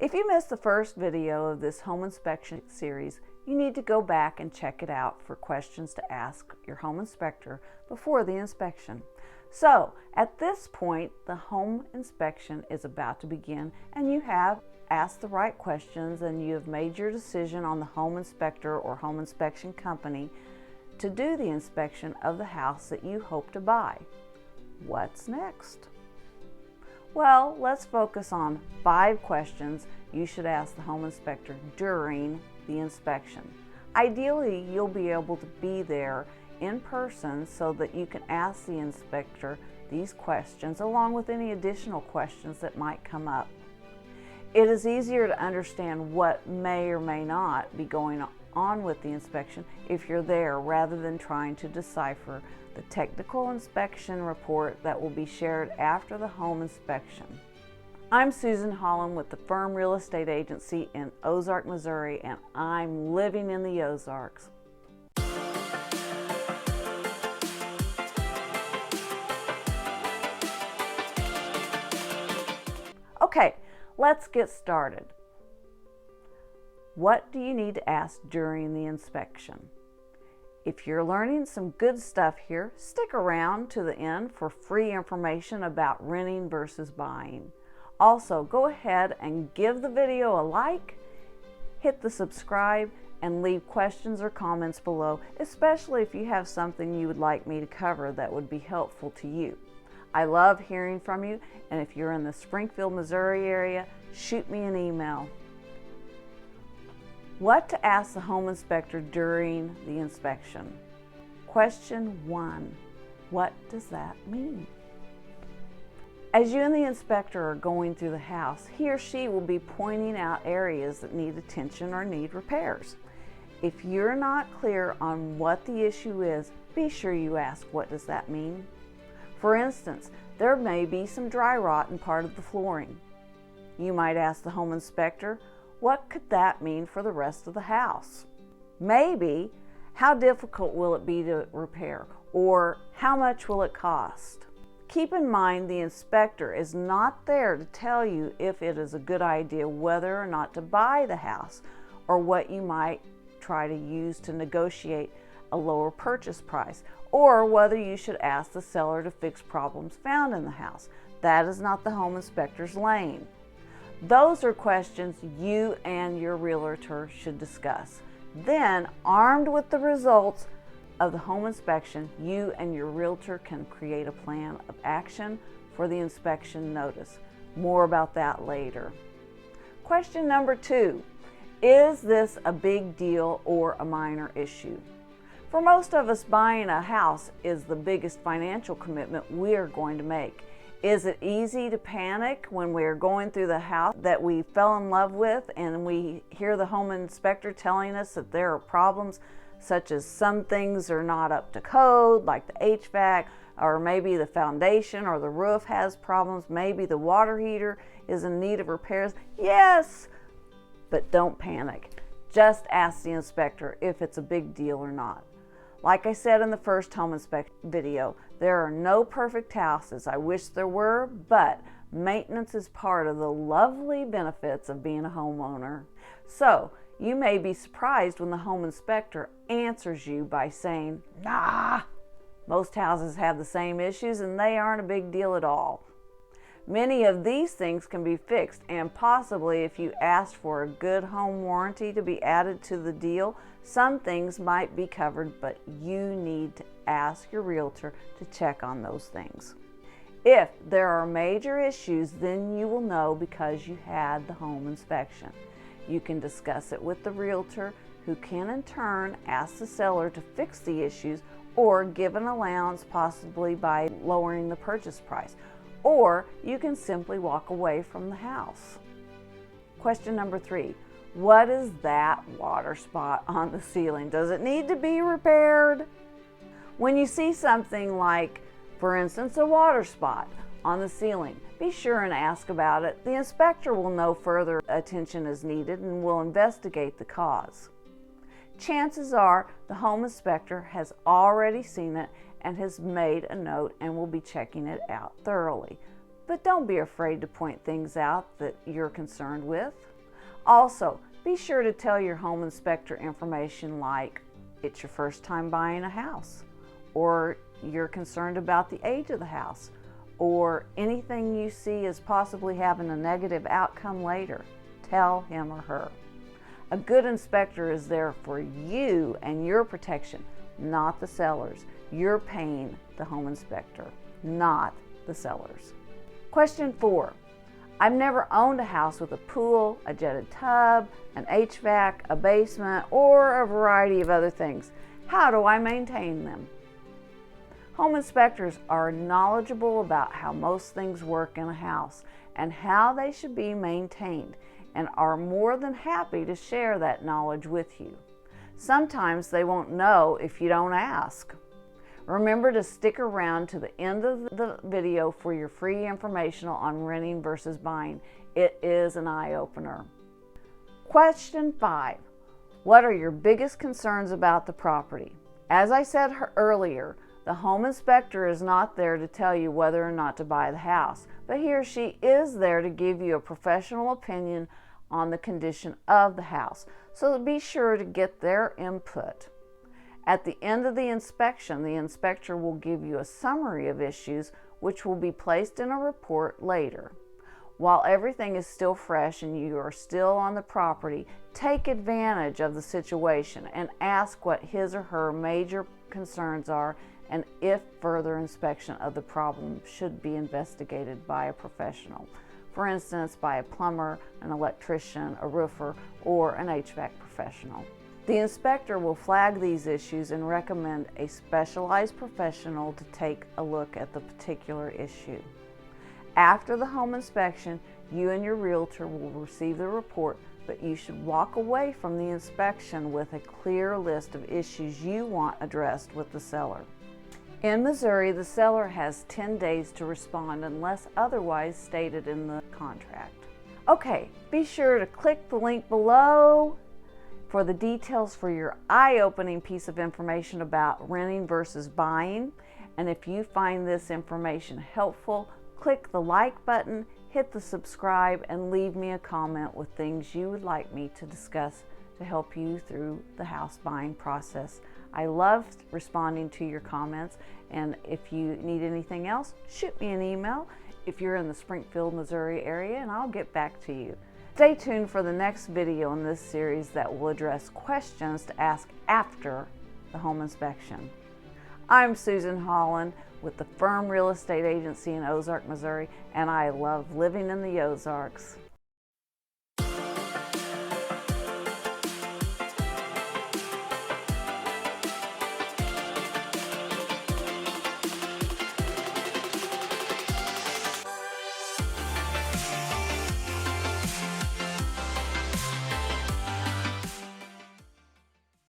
If you missed the first video of this home inspection series, you need to go back and check it out for questions to ask your home inspector before the inspection. So at this point, the home inspection is about to begin, and you have asked the right questions and you have made your decision on the home inspector or home inspection company to do the inspection of the house that you hope to buy. What's next? Well, let's focus on 5 questions you should ask the home inspector during the inspection. Ideally, you'll be able to be there in person so that you can ask the inspector these questions along with any additional questions that might come up. It is easier to understand what may or may not be going on with the inspection if you're there rather than trying to decipher the technical inspection report that will be shared after the home inspection. I'm Susan Holland with the firm Real Estate Agency in Ozark, Missouri, and I'm living in the Ozarks. Okay, let's get started. What do you need to ask during the inspection? If you're learning some good stuff here, stick around to the end for free information about renting versus buying. Also, go ahead and give the video a like, hit the subscribe, and leave questions or comments below, especially if you have something you would like me to cover that would be helpful to you. I love hearing from you, and if you're in the Springfield, Missouri area, shoot me an email. What to ask the home inspector during the inspection? Question 1. What does that mean? As you and the inspector are going through the house, he or she will be pointing out areas that need attention or need repairs. If you're not clear on what the issue is, be sure you ask, what does that mean? For instance, there may be some dry rot in part of the flooring. You might ask the home inspector, what could that mean for the rest of the house? Maybe, how difficult will it be to repair? Or how much will it cost? Keep in mind the inspector is not there to tell you if it is a good idea whether or not to buy the house or what you might try to use to negotiate a lower purchase price, or whether you should ask the seller to fix problems found in the house. That is not the home inspector's lane. Those are questions you and your realtor should discuss. Then, armed with the results of the home inspection, you and your realtor can create a plan of action for the inspection notice. More about that later. Question number 2. Is this a big deal or a minor issue? For most of us, buying a house is the biggest financial commitment we are going to make. Is it easy to panic when we're going through the house that we fell in love with and we hear the home inspector telling us that there are problems such as some things are not up to code, like the HVAC, or maybe the foundation or the roof has problems, maybe the water heater is in need of repairs? Yes, but don't panic. Just ask the inspector if it's a big deal or not. Like I said in the first home inspection video, there are no perfect houses. I wish there were, but maintenance is part of the lovely benefits of being a homeowner. So you may be surprised when the home inspector answers you by saying, nah, most houses have the same issues and they aren't a big deal at all. Many of these things can be fixed, and possibly if you asked for a good home warranty to be added to the deal, some things might be covered, but you need to ask your realtor to check on those things. If there are major issues, then you will know because you had the home inspection. You can discuss it with the realtor, who can in turn ask the seller to fix the issues or give an allowance, possibly by lowering the purchase price. Or you can simply walk away from the house. Question number 3. What is that water spot on the ceiling? Does it need to be repaired? When you see something like, for instance, a water spot on the ceiling, be sure and ask about it. The inspector will know further attention is needed and will investigate the cause. Chances are the home inspector has already seen it and has made a note and will be checking it out thoroughly. But don't be afraid to point things out that you're concerned with. Also, be sure to tell your home inspector information like it's your first time buying a house, or you're concerned about the age of the house, or anything you see as possibly having a negative outcome later. Tell him or her. A good inspector is there for you and your protection, not the sellers. You're paying the home inspector, not the sellers. Question 4. I've never owned a house with a pool, a jetted tub, an HVAC, a basement, or a variety of other things. How do I maintain them? Home inspectors are knowledgeable about how most things work in a house and how they should be maintained, and are more than happy to share that knowledge with you. Sometimes they won't know if you don't ask. Remember to stick around to the end of the video for your free informational on renting versus buying. It is an eye-opener. Question 5. What are your biggest concerns about the property? As I said earlier, the home inspector is not there to tell you whether or not to buy the house, but he or she is there to give you a professional opinion on the condition of the house, so be sure to get their input. At the end of the inspection, the inspector will give you a summary of issues which will be placed in a report later. While everything is still fresh and you are still on the property, take advantage of the situation and ask what his or her major concerns are, and if further inspection of the problem should be investigated by a professional. For instance, by a plumber, an electrician, a roofer, or an HVAC professional. The inspector will flag these issues and recommend a specialized professional to take a look at the particular issue. After the home inspection, you and your realtor will receive the report, but you should walk away from the inspection with a clear list of issues you want addressed with the seller. In Missouri, the seller has 10 days to respond unless otherwise stated in the contract. Okay, be sure to click the link below for the details for your eye-opening piece of information about renting versus buying. And if you find this information helpful, click the like button, hit the subscribe, and leave me a comment with things you would like me to discuss to help you through the house buying process. I love responding to your comments, and if you need anything else, shoot me an email if you're in the Springfield, Missouri area, and I'll get back to you. Stay tuned for the next video in this series that will address questions to ask after the home inspection. I'm Susan Holland with the Firm Real Estate Agency in Ozark, Missouri, and I love living in the Ozarks.